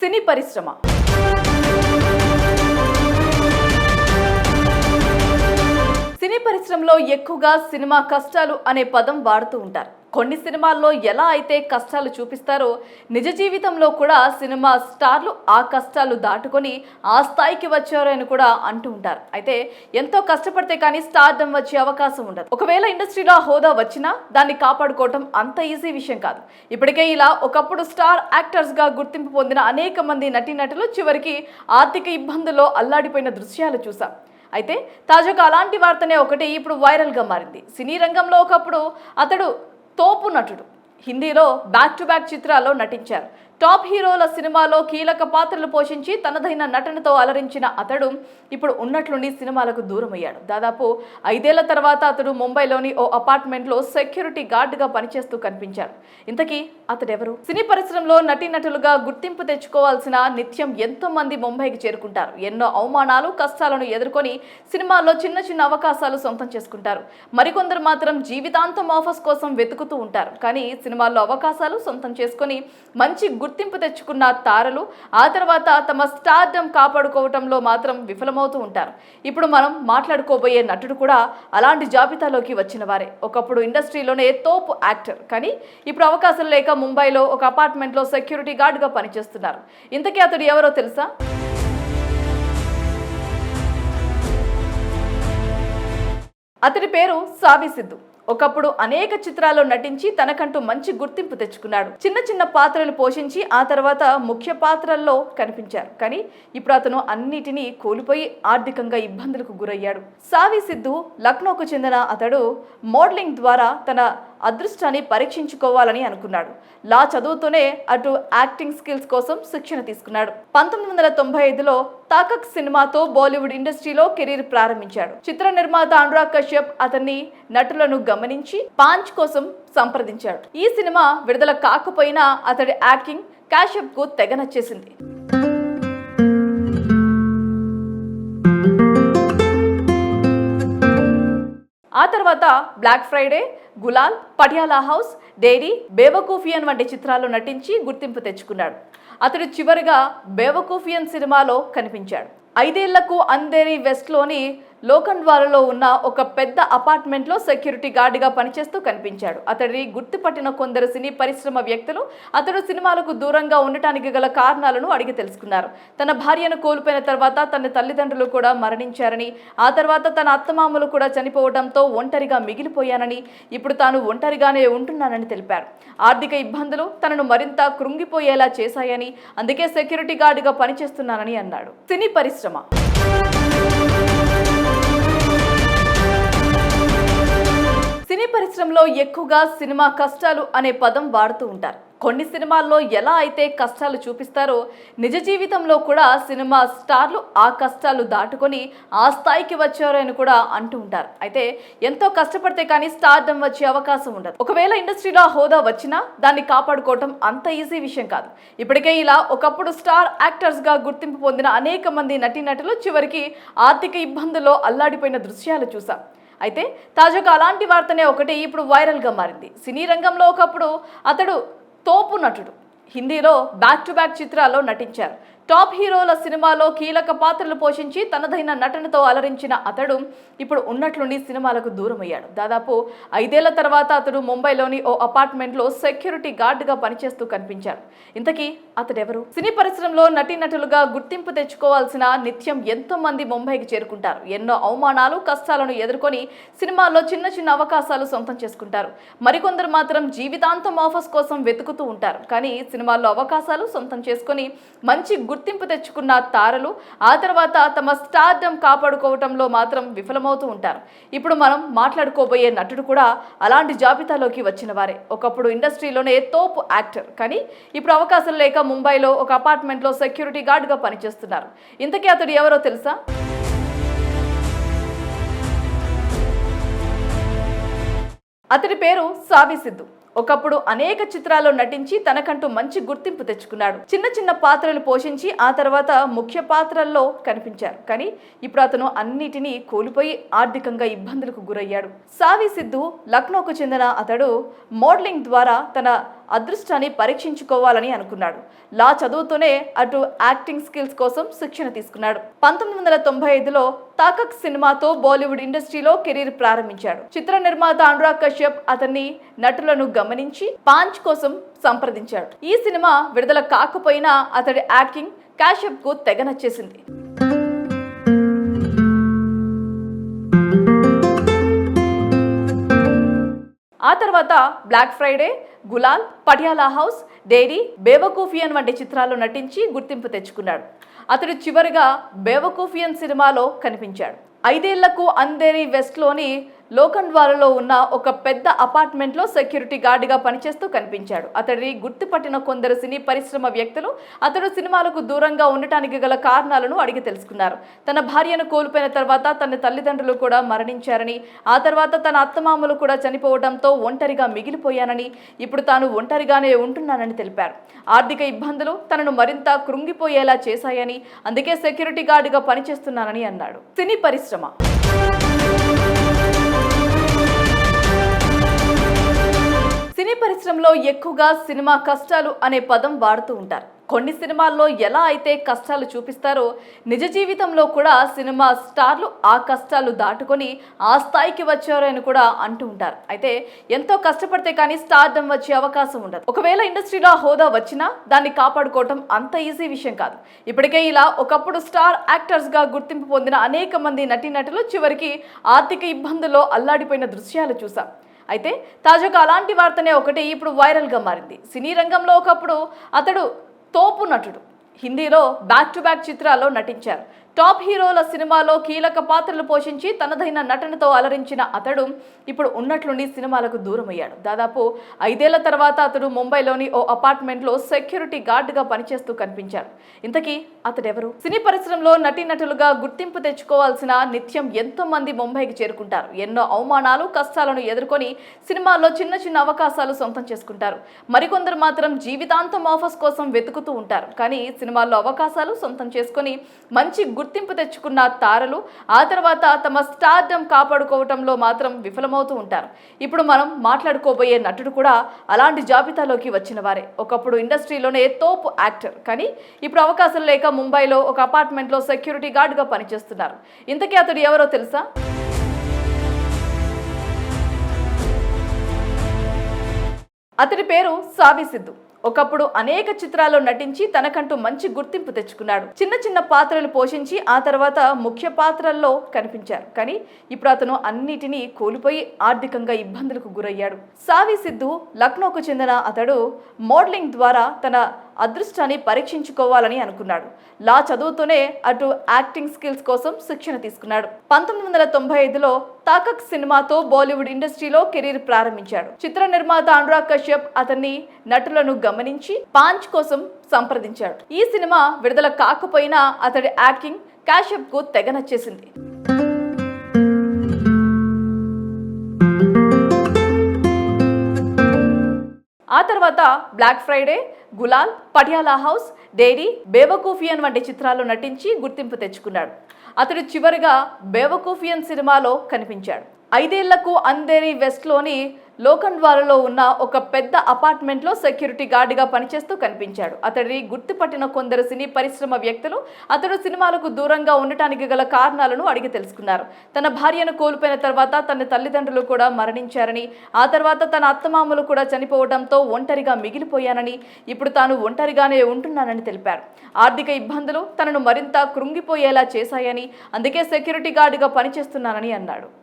సినీ పరిశ్రమ సినీ పరిశ్రమలో ఎక్కువగా సినిమా కష్టాలు అనే పదం వాడుతూ ఉంటారు. కొన్ని సినిమాల్లో ఎలా అయితే కష్టాలు చూపిస్తారో నిజ జీవితంలో కూడా సినిమా స్టార్లు ఆ కష్టాలు దాటుకొని ఆ స్థాయికి వచ్చారు అని కూడా అంటూ ఉంటారు. అయితే ఎంతో కష్టపడితే కానీ స్టార్డమ్ వచ్చే అవకాశం ఉండదు. ఒకవేళ ఇండస్ట్రీలో హోదా వచ్చినా దాన్ని కాపాడుకోవటం అంత ఈజీ విషయం కాదు. ఇప్పటికే ఇలా ఒకప్పుడు స్టార్ యాక్టర్స్ గా గుర్తింపు పొందిన అనేక మంది నటీనటులు చివరికి ఆర్థిక ఇబ్బందుల్లో అల్లాడిపోయిన దృశ్యాలు చూసాం. అయితే తాజాగా అలాంటి వార్తనే ఒకటి ఇప్పుడు వైరల్గా మారింది. సినీ రంగంలో ఒకప్పుడు అతడు తోపు నటుడు. హిందీలో బ్యాక్ టు బ్యాక్ చిత్రాల్లో నటించారు. టాప్ హీరోల సినిమాలో కీలక పాత్రలు పోషించి తనదైన నటనతో అలరించిన అతడు ఇప్పుడు ఉన్నట్లుండి సినిమాలకు దూరం అయ్యాడు. దాదాపు 5 ఏళ్ల తర్వాత అతడు ముంబైలోని ఓ అపార్ట్మెంట్లో సెక్యూరిటీ గార్డ్గా పనిచేస్తూ కనిపించాడు. ఇంతకీ అతడెవరు? సినీ పరిశ్రమలో నటీనటులుగా గుర్తింపు తెచ్చుకోవాల్సిన నిత్యం ఎంతో మంది ముంబైకి చేరుకుంటారు. ఎన్నో అవమానాలు కష్టాలను ఎదుర్కొని సినిమాల్లో చిన్న చిన్న అవకాశాలు సొంతం చేసుకుంటారు. మరికొందరు మాత్రం జీవితాంతం ఆఫర్స్ కోసం వెతుకుతూ ఉంటారు. కానీ సినిమాల్లో అవకాశాలు సొంతం చేసుకొని మంచి గుర్తింపు తెచ్చుకున్న తారలు ఆ తర్వాత తమ స్టార్డమ్ కాపాడుకోవటంలో మాత్రం విఫలమవుతూ ఉంటారు. ఇప్పుడు మనం మాట్లాడుకోబోయే నటుడు కూడా అలాంటి జాబితాలోకి వచ్చిన వారే. ఒకప్పుడు ఇండస్ట్రీలోనే తోపు యాక్టర్, కానీ ఇప్పుడు అవకాశం లేక ముంబైలో ఒక అపార్ట్మెంట్లో సెక్యూరిటీ గార్డ్గా పనిచేస్తున్నారు. ఇంతకీ అతడు ఎవరో తెలుసా? అతడి పేరు సావి సిద్ధు. ఒకప్పుడు అనేక చిత్రాల్లో నటించి తనకంటూ మంచి గుర్తింపు తెచ్చుకున్నాడు. చిన్న చిన్న పాత్రలు పోషించి ఆ తర్వాత ముఖ్య పాత్రల్లో కనిపించారు. కానీ ఇప్పుడు అతను అన్నిటినీ కోల్పోయి ఆర్థికంగా ఇబ్బందులకు గురయ్యాడు. సావి సిద్ధు లక్నోకు చెందిన అతడు మోడలింగ్ ద్వారా తన అదృష్టాన్ని పరీక్షించుకోవాలని అనుకున్నాడు. లా చదువుతూనే అటు యాక్టింగ్ స్కిల్స్ కోసం శిక్షణ తీసుకున్నాడు. 1995లో తాకక్ సినిమాతో బాలీవుడ్ ఇండస్ట్రీలో కెరీర్ ప్రారంభించాడు. చిత్ర నిర్మాత అనురాగ్ కశ్యప్ అతన్ని నటులను గమనించి పాంచ్ కోసం సంప్రదించాడు. ఈ సినిమా విడుదల కాకపోయినా అతడి యాక్టింగ్ కశ్యప్ కు తెగ నచ్చేసింది. ఆ తర్వాత black Friday, Gulaal, Patiala house, diary, Bewakoofiyaan వంటి చిత్రాల్లో నటించి గుర్తింపు తెచ్చుకున్నాడు. అతడు చివరిగా బేవకూఫియన్ సినిమాలో కనిపించాడు. 5 ఏళ్లకు అంధేరి వెస్ట్లోని లోఖండ్వాలలో ఉన్న ఒక పెద్ద అపార్ట్మెంట్లో సెక్యూరిటీ గార్డ్గా పనిచేస్తూ కనిపించాడు. అతడిని గుర్తుపట్టిన కొందరు సినీ పరిశ్రమ వ్యక్తులు అతడు సినిమాలకు దూరంగా ఉండటానికి గల కారణాలను అడిగి తెలుసుకున్నారు. తన భార్యను కోల్పోయిన తర్వాత తన తల్లిదండ్రులు కూడా మరణించారని, ఆ తర్వాత తన అత్తమామలు కూడా చనిపోవడంతో ఒంటరిగా మిగిలిపోయానని, ఇప్పుడు తాను ఒంటరిగానే ఉంటున్నానని తెలిపారు. ఆర్థిక ఇబ్బందులు తనను మరింత కృంగిపోయేలా చేశాయని, అందుకే సెక్యూరిటీ గార్డ్గా పనిచేస్తున్నానని అన్నాడు. సినీ పరిశ్రమ సినీ పరిశ్రమలో ఎక్కువగా సినిమా కష్టాలు అనే పదం వాడుతూ ఉంటారు. కొన్ని సినిమాల్లో ఎలా అయితే కష్టాలు చూపిస్తారో నిజ జీవితంలో కూడా సినిమా స్టార్లు ఆ కష్టాలు దాటుకొని ఆ స్థాయికి వచ్చారు అని కూడా అంటూ ఉంటారు. అయితే ఎంతో కష్టపడితే కానీ స్టార్డమ్ వచ్చే అవకాశం ఉండదు. ఒకవేళ ఇండస్ట్రీలో హోదా వచ్చినా దాన్ని కాపాడుకోవటం అంత ఈజీ విషయం కాదు. ఇప్పటికే ఇలా ఒకప్పుడు స్టార్ యాక్టర్స్ గా గుర్తింపు పొందిన అనేక మంది నటీనటులు చివరికి ఆర్థిక ఇబ్బందుల్లో అల్లాడిపోయిన దృశ్యాలు చూసాం. అయితే తాజాగా అలాంటి వార్తనే ఒకటి ఇప్పుడు వైరల్గా మారింది. సినీ రంగంలో ఒకప్పుడు అతడు తోపు నటుడు. హిందీలో బ్యాక్ టు బ్యాక్ చిత్రాల్లో నటించారు. టాప్ హీరోల సినిమాలో కీలక పాత్రలు పోషించి తనదైన నటనతో అలరించిన అతడు ఇప్పుడు ఉన్నట్లుండి సినిమాలకు దూరం అయ్యాడు. దాదాపు 5 ఏళ్ల తర్వాత అతడు ముంబైలోని ఓ అపార్ట్మెంట్లో సెక్యూరిటీ గార్డ్గా పనిచేస్తూ కనిపించాడు. ఇంతకీ అతడెవరు? సినీ పరిశ్రమలో నటీనటులుగా గుర్తింపు తెచ్చుకోవాల్సిన నిత్యం ఎంతో మంది ముంబైకి చేరుకుంటారు. ఎన్నో అవమానాలు కష్టాలను ఎదుర్కొని సినిమాల్లో చిన్న చిన్న అవకాశాలు సొంతం చేసుకుంటారు. మరికొందరు మాత్రం జీవితాంతం ఆఫర్స్ కోసం వెతుకుతూ ఉంటారు. కానీ సినిమాల్లో అవకాశాలు సొంతం చేసుకొని మంచి గుర్తింపు తెచ్చుకున్న తారలు ఆ తర్వాత తమ స్టార్డమ్ కాపాడుకోవటంలో మాత్రం విఫలమవుతూ ఉంటారు. ఇప్పుడు మనం మాట్లాడుకోబోయే నటుడు కూడా అలాంటి జాబితాలోకి వచ్చిన వారే. ఒకప్పుడు ఇండస్ట్రీలోనే తోపు యాక్టర్, కానీ ఇప్పుడు అవకాశం లేక ముంబైలో ఒక అపార్ట్మెంట్లో సెక్యూరిటీ గార్డ్గా పనిచేస్తున్నారు. ఇంతకీ అతడు ఎవరో తెలుసా? అతడి పేరు సావి సిద్ధు. ఒకప్పుడు అనేక చిత్రాల్లో నటించి తనకంటూ మంచి గుర్తింపు తెచ్చుకున్నాడు. చిన్న చిన్న పాత్రలు పోషించి ఆ తర్వాత ముఖ్య పాత్రల్లో కనిపించారు. కానీ ఇప్పుడు అతను అన్నిటినీ కోల్పోయి ఆర్థికంగా ఇబ్బందులకు గురయ్యాడు. సావి సిద్ధు లక్నోకు చెందిన అతడు మోడలింగ్ ద్వారా తన అదృష్టాన్ని పరీక్షించుకోవాలని అనుకున్నాడు. లా చదువుతూనే అటు యాక్టింగ్ స్కిల్స్ కోసం శిక్షణ తీసుకున్నాడు. 1995లో తాకక్ సినిమాతో బాలీవుడ్ ఇండస్ట్రీలో కెరీర్ ప్రారంభించాడు. చిత్ర నిర్మాత అనురాగ్ కశ్యప్ అతన్ని నటులను గమనించి పాంచ్ కోసం సంప్రదించాడు. ఈ సినిమా విడుదల కాకపోయినా అతడి యాక్టింగ్ కశ్యప్ కు తెగ నచ్చేసింది. ఆ తర్వాత black Friday, Gulaal, Patiala house, diary, Bewakoofiyaan వంటి చిత్రాల్లో నటించి గుర్తింపు తెచ్చుకున్నాడు. అతడు చివరిగా బేవకూఫియన్ సినిమాలో కనిపించాడు. 5 ఏళ్లకు అంధేరి వెస్ట్లోని లోఖండ్వాలలో ఉన్న ఒక పెద్ద అపార్ట్మెంట్లో సెక్యూరిటీ గార్డుగా పనిచేస్తూ కనిపించాడు. అతడిని గుర్తుపట్టిన కొందరు సినీ పరిశ్రమ వ్యక్తులు అతడు సినిమాలకు దూరంగా ఉండటానికి గల కారణాలను అడిగి తెలుసుకున్నారు. తన భార్యను కోల్పోయిన తర్వాత తన తల్లిదండ్రులు కూడా మరణించారని, ఆ తర్వాత తన అత్తమామలు కూడా చనిపోవడంతో ఒంటరిగా మిగిలిపోయానని, ఇప్పుడు తాను ఒంటరిగానే ఉంటున్నానని తెలిపారు. ఆర్థిక ఇబ్బందులు తనను మరింత కృంగిపోయేలా చేశాయని, అందుకే సెక్యూరిటీ గార్డుగా పనిచేస్తున్నానని అన్నాడు. సినీ పరిశ్రమ సినీ పరిశ్రమలో ఎక్కువగా సినిమా కష్టాలు అనే పదం వాడుతూ ఉంటారు. కొన్ని సినిమాల్లో ఎలా అయితే కష్టాలు చూపిస్తారో నిజ జీవితంలో కూడా సినిమా స్టార్లు ఆ కష్టాలు దాటుకొని ఆ స్థాయికి వచ్చారని కూడా అంటూ ఉంటారు. అయితే ఎంతో కష్టపడితే కానీ స్టార్డమ్ వచ్చే అవకాశం ఉండదు. ఒకవేళ ఇండస్ట్రీలో హోదా వచ్చినా దాన్ని కాపాడుకోవటం అంత ఈజీ విషయం కాదు. ఇప్పటికే ఇలా ఒకప్పుడు స్టార్ యాక్టర్స్గా గుర్తింపు పొందిన అనేక మంది నటీనటులు చివరికి ఆర్థిక ఇబ్బందుల్లో అల్లాడిపోయిన దృశ్యాలు చూసాం. అయితే తాజాగా అలాంటి వార్తనే ఒకటి ఇప్పుడు వైరల్గా మారింది. సినీ రంగంలో ఒకప్పుడు అతడు తోపు నటుడు. హిందీలో బ్యాక్ టు బ్యాక్ చిత్రాల్లో నటించారు. టాప్ హీరోల సినిమాలో కీలక పాత్రలు పోషించి తనదైన నటనతో అలరించిన అతడు ఇప్పుడు ఉన్నట్లుండి సినిమాలకు దూరమయ్యాడు. దాదాపు 5 ఏళ్ల తర్వాత అతడు ముంబైలోని ఓ అపార్ట్మెంట్లో సెక్యూరిటీ గార్డుగా పనిచేస్తూ కనిపించాడు. ఇంతకీ అతడెవరు? సినీ పరిశ్రమలో నటీనటులుగా గుర్తింపు తెచ్చుకోవాల్సిన నిత్యం ఎంతో మంది ముంబైకి చేరుకుంటారు. ఎన్నో అవమానాలు, కష్టాలను ఎదుర్కొని సినిమాల్లో చిన్న చిన్న అవకాశాలు సొంతం చేసుకుంటారు. మరికొందరు మాత్రం జీవితాంతం ఆఫర్స్ కోసం వెతుకుతూ ఉంటారు. కానీ సినిమాల్లో అవకాశాలు సొంతం చేసుకొని మంచి గుర్తింపు తెచ్చుకున్న తారలు ఆ తర్వాత తమ స్టార్డమ్ కాపాడుకోవటంలో మాత్రం విఫలమవుతూ ఉంటారు. ఇప్పుడు మనం మాట్లాడుకోబోయే నటుడు కూడా అలాంటి జాబితాలోకి వచ్చిన వారే. ఒకప్పుడు ఇండస్ట్రీలోనే తోపు యాక్టర్, కానీ ఇప్పుడు అవకాశం లేక ముంబైలో ఒక అపార్ట్మెంట్లో సెక్యూరిటీ గార్డుగా పనిచేస్తున్నారు. ఇంతకీ అతడు ఎవరో తెలుసా? అతడి పేరు సావి సిద్ధు. ఒకప్పుడు అనేక చిత్రాల్లో నటించి తనకంటూ మంచి గుర్తింపు తెచ్చుకున్నాడు. చిన్న చిన్న పాత్రలు పోషించి ఆ తర్వాత ముఖ్య పాత్రల్లో కనిపించారు. కానీ ఇప్పుడు అతను అన్నిటినీ కోల్పోయి ఆర్థికంగా ఇబ్బందులకు గురయ్యాడు. సావి సిద్ధు లక్నోకు చెందిన అతడు మోడలింగ్ ద్వారా తన అదృష్టాన్ని పరీక్షించుకోవాలని అనుకున్నాడు. లా చదువుతూనే అటు యాక్టింగ్ స్కిల్స్ కోసం శిక్షణ తీసుకున్నాడు. 1995లో తాకక్ సినిమాతో బాలీవుడ్ ఇండస్ట్రీలో కెరీర్ ప్రారంభించాడు. చిత్ర నిర్మాత అనురాగ్ కశ్యప్ అతన్ని నటులను గమనించి పాంచ్ కోసం సంప్రదించాడు. ఈ సినిమా విడుదల కాకపోయినా అతడి యాక్టింగ్ కశ్యప్ కు తెగ నచ్చేసింది. ఆ తర్వాత black Friday, Gulaal, Patiala house, diary, Bewakoofiyaan వంటి చిత్రాల్లో నటించి గుర్తింపు తెచ్చుకున్నాడు. అతడు చివరిగా బేవకూఫియన్ సినిమాలో కనిపించాడు. 5 ఏళ్లకు అంధేరి వెస్ట్లోని లోఖండ్వాలలో ఉన్న ఒక పెద్ద అపార్ట్మెంట్లో సెక్యూరిటీ గార్డుగా పనిచేస్తూ కనిపించాడు. అతడిని గుర్తుపట్టిన కొందరు సినీ పరిశ్రమ వ్యక్తులు అతడు సినిమాలకు దూరంగా ఉండటానికి గల కారణాలను అడిగి తెలుసుకున్నారు. తన భార్యను కోల్పోయిన తర్వాత తన తల్లిదండ్రులు కూడా మరణించారని, ఆ తర్వాత తన అత్తమామలు కూడా చనిపోవడంతో ఒంటరిగా మిగిలిపోయానని, ఇప్పుడు తాను ఒంటరిగానే ఉంటున్నానని తెలిపారు. ఆర్థిక ఇబ్బందులు తనను మరింత కృంగిపోయేలా చేశాయని, అందుకే సెక్యూరిటీ గార్డుగా పనిచేస్తున్నానని అన్నాడు.